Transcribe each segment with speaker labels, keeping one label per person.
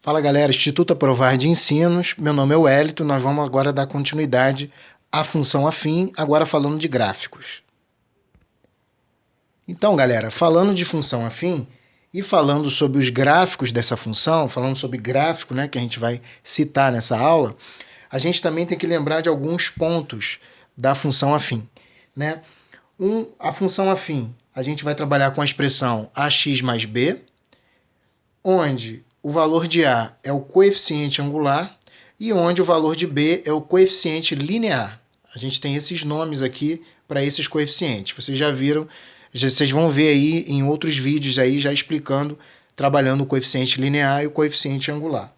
Speaker 1: Fala galera, Instituto Aprovar de Ensinos, meu nome é Wellington, nós vamos agora dar continuidade à função afim, agora falando de gráficos. Então galera, falando de função afim e falando sobre os gráficos dessa função, falando sobre gráfico, que a gente vai citar nessa aula, a gente também tem que lembrar de alguns pontos da função afim. A função afim, a gente vai trabalhar com a expressão ax mais b, onde o valor de A é o coeficiente angular e onde o valor de B é o coeficiente linear. A gente tem esses nomes aqui para esses coeficientes. Vocês já viram, vocês vão ver aí em outros vídeos aí já explicando, trabalhando o coeficiente linear e o coeficiente angular.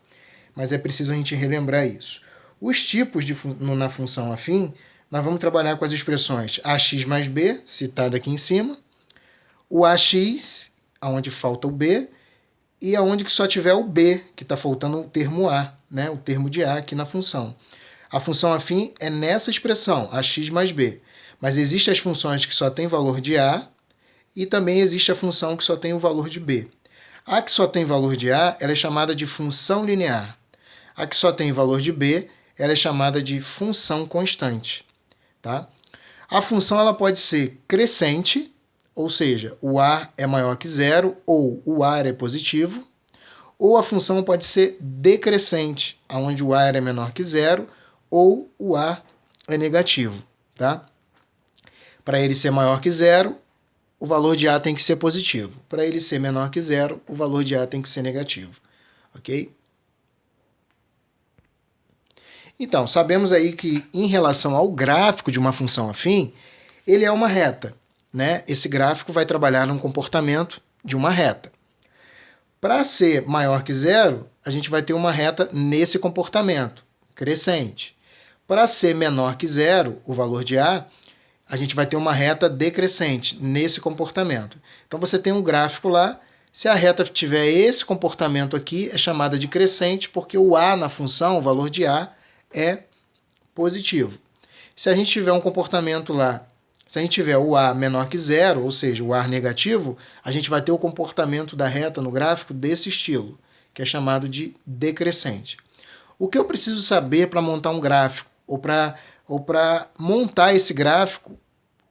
Speaker 1: Mas é preciso a gente relembrar isso. Os tipos na função afim, nós vamos trabalhar com as expressões ax mais b, citada aqui em cima, o ax, onde falta o b, e aonde que só tiver o b, que está faltando o termo a, o termo de a aqui na função. A função afim é nessa expressão, ax mais b. Mas existem as funções que só tem valor de a e também existe a função que só tem o valor de b. A que só tem valor de a, ela é chamada de função linear. A que só tem valor de b, ela é chamada de função constante. Tá? A função ela pode ser crescente, ou seja, o a é maior que zero ou o a é positivo, ou a função pode ser decrescente, onde o a é menor que zero ou o a é negativo. Tá? Para ele ser maior que zero, o valor de a tem que ser positivo. Para ele ser menor que zero, o valor de a tem que ser negativo. Ok? Então, sabemos aí que em relação ao gráfico de uma função afim, ele é uma reta. Esse gráfico vai trabalhar no comportamento de uma reta. Para ser maior que zero, a gente vai ter uma reta nesse comportamento, crescente. Para ser menor que zero, o valor de a gente vai ter uma reta decrescente nesse comportamento. Então você tem um gráfico lá, se a reta tiver esse comportamento aqui, é chamada de crescente, porque o a na função, o valor de a, é positivo. Se a gente tiver um comportamento lá, se a gente tiver o a menor que zero, ou seja, o a negativo, a gente vai ter o comportamento da reta no gráfico desse estilo, que é chamado de decrescente. O que eu preciso saber para montar um gráfico, ou para montar esse gráfico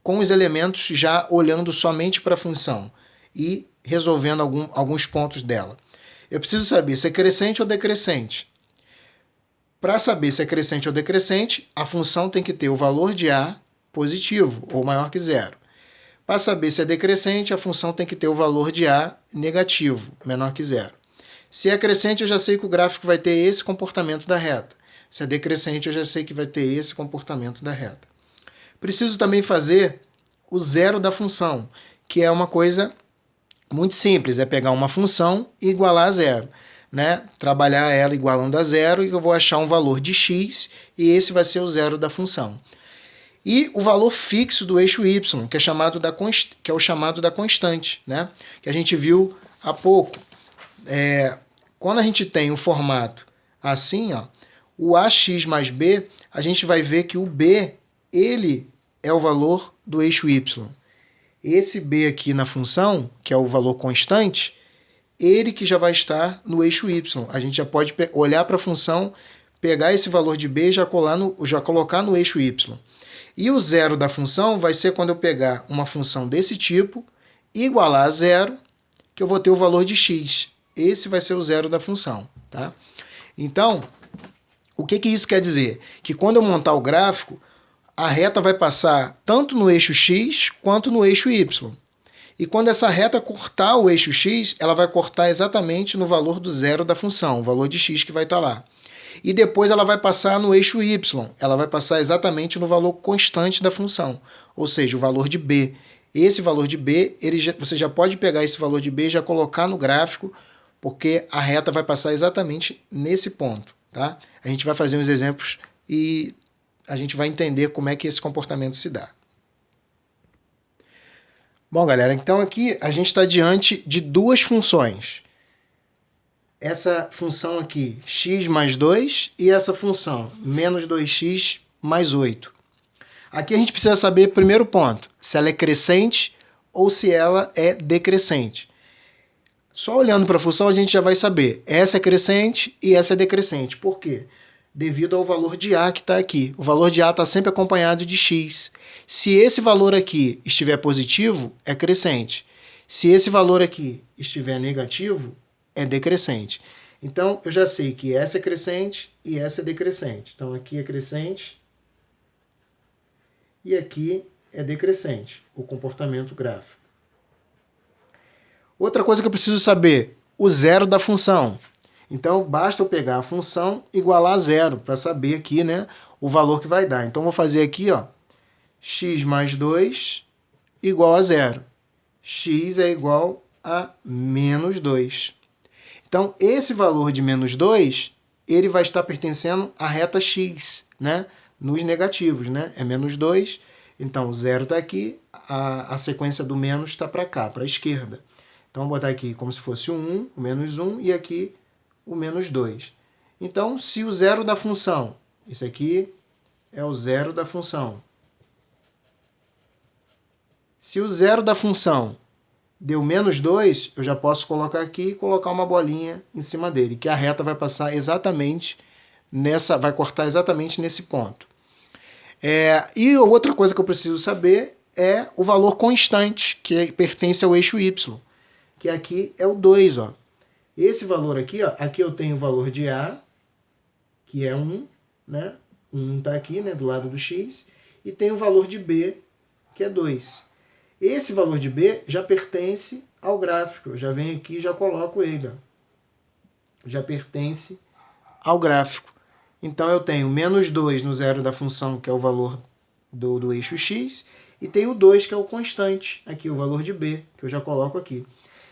Speaker 1: com os elementos já olhando somente para a função e resolvendo alguns pontos dela? Eu preciso saber se é crescente ou decrescente. Para saber se é crescente ou decrescente, a função tem que ter o valor de a positivo ou maior que zero. Para saber se é decrescente, a função tem que ter o valor de a negativo, menor que zero. Se é crescente, eu já sei que o gráfico vai ter esse comportamento da reta. Se é decrescente, eu já sei que vai ter esse comportamento da reta. Preciso também fazer o zero da função, que é uma coisa muito simples, é pegar uma função e igualar a zero. Trabalhar ela igualando a zero e eu vou achar um valor de x e esse vai ser o zero da função. E o valor fixo do eixo y, que é o chamado da constante, que a gente viu há pouco. Quando a gente tem o formato assim, o ax mais b, a gente vai ver que o b, ele é o valor do eixo y. Esse b aqui na função, que é o valor constante, ele que já vai estar no eixo y. A gente já pode olhar para a função, pegar esse valor de b e já colocar no eixo y. E o zero da função vai ser quando eu pegar uma função desse tipo, igualar a zero, que eu vou ter o valor de x. Esse vai ser o zero da função. Tá? Então, o que isso quer dizer? Que quando eu montar o gráfico, a reta vai passar tanto no eixo x quanto no eixo y. E quando essa reta cortar o eixo x, ela vai cortar exatamente no valor do zero da função, o valor de x que vai estar lá. E depois ela vai passar no eixo y, ela vai passar exatamente no valor constante da função, ou seja, o valor de b. Esse valor de b, você já pode pegar esse valor de b e já colocar no gráfico, porque a reta vai passar exatamente nesse ponto. Tá? A gente vai fazer uns exemplos e a gente vai entender como é que esse comportamento se dá. Bom, galera, então aqui a gente está diante de duas funções. Essa função aqui, x mais 2, e essa função, menos 2x mais 8. Aqui a gente precisa saber, primeiro ponto, se ela é crescente ou se ela é decrescente. Só olhando para a função a gente já vai saber, essa é crescente e essa é decrescente. Por quê? Devido ao valor de A que está aqui. O valor de A está sempre acompanhado de x. Se esse valor aqui estiver positivo, é crescente. Se esse valor aqui estiver negativo, é decrescente. Então, eu já sei que essa é crescente e essa é decrescente. Então, aqui é crescente e aqui é decrescente, o comportamento gráfico. Outra coisa que eu preciso saber, o zero da função. Então, basta eu pegar a função igualar a zero, para saber aqui, né, o valor que vai dar. Então, vou fazer aqui, ó, x mais 2 igual a zero. X é igual a menos 2. Então, esse valor de menos 2, ele vai estar pertencendo à reta x, né, nos negativos, né? É menos 2, então, zero está aqui, a sequência do menos está para cá, para a esquerda. Então, vou botar aqui como se fosse o 1, o menos 1, e aqui o menos 2. Então, se o zero da função, isso aqui é o zero da função. Se o zero da função deu menos 2, eu já posso colocar aqui e colocar uma bolinha em cima dele, que a reta vai passar exatamente nessa, vai cortar exatamente nesse ponto. E outra coisa que eu preciso saber é o valor constante, que pertence ao eixo y, que aqui é o 2, ó. Esse valor aqui, ó, aqui eu tenho o valor de A, que é 1, né? 1 está aqui, né, do lado do x, e tem o valor de B, que é 2. Esse valor de B já pertence ao gráfico. Eu já venho aqui e já coloco ele, ó. Já pertence ao gráfico. Então, eu tenho menos 2 no zero da função, que é o valor do eixo x, e tenho 2, que é o constante, aqui, o valor de B, que eu já coloco aqui.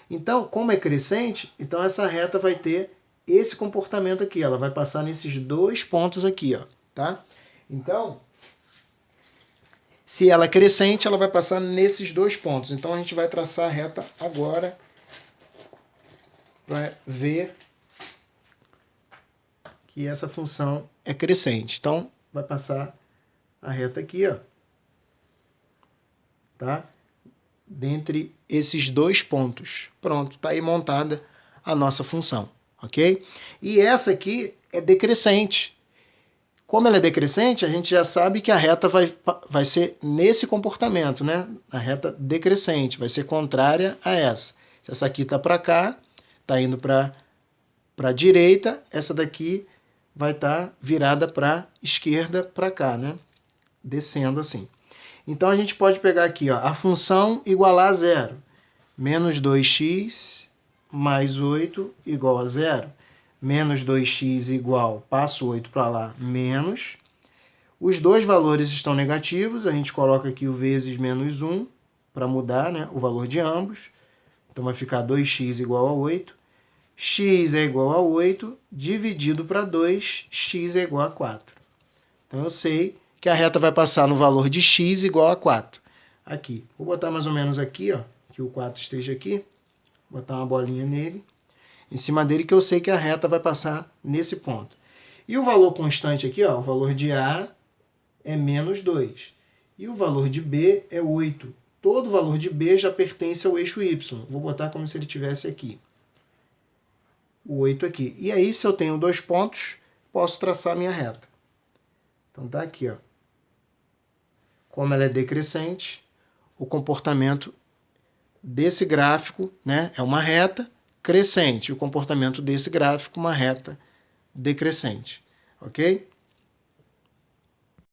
Speaker 1: Então, como é crescente, então essa reta vai ter esse comportamento aqui. Ela vai passar nesses dois pontos aqui, ó, tá? Então, se ela é crescente, ela vai passar nesses dois pontos. Então, a gente vai traçar a reta agora para ver que essa função é crescente. Então, vai passar a reta aqui, ó, tá? Dentre esses dois pontos. Pronto, está aí montada a nossa função, ok? E essa aqui é decrescente. Como ela é decrescente, a gente já sabe que a reta vai ser nesse comportamento, né? A reta decrescente, vai ser contrária a essa. Se essa aqui está para cá, está indo para a direita, essa daqui vai estar virada para a esquerda, para cá, né? Descendo assim. Então, a gente pode pegar aqui, ó, a função igualar a zero. Menos 2x mais 8 igual a zero. Menos 2x igual, passo 8 para lá, menos. Os dois valores estão negativos, a gente coloca aqui o vezes menos 1 para mudar, né, o valor de ambos. Então, vai ficar 2x igual a 8. X é igual a 8, dividido para 2, x é igual a 4. Então, eu sei que a reta vai passar no valor de x igual a 4. Aqui. Vou botar mais ou menos aqui, ó, que o 4 esteja aqui. Botar uma bolinha nele. Em cima dele, que eu sei que a reta vai passar nesse ponto. E o valor constante aqui, ó, o valor de A é menos 2. E o valor de B é 8. Todo valor de B já pertence ao eixo Y. Vou botar como se ele estivesse aqui. O 8 aqui. E aí, se eu tenho dois pontos, posso traçar a minha reta. Então, tá aqui, ó. Como ela é decrescente, o comportamento desse gráfico, né, é uma reta crescente. O comportamento desse gráfico, uma reta decrescente. Ok?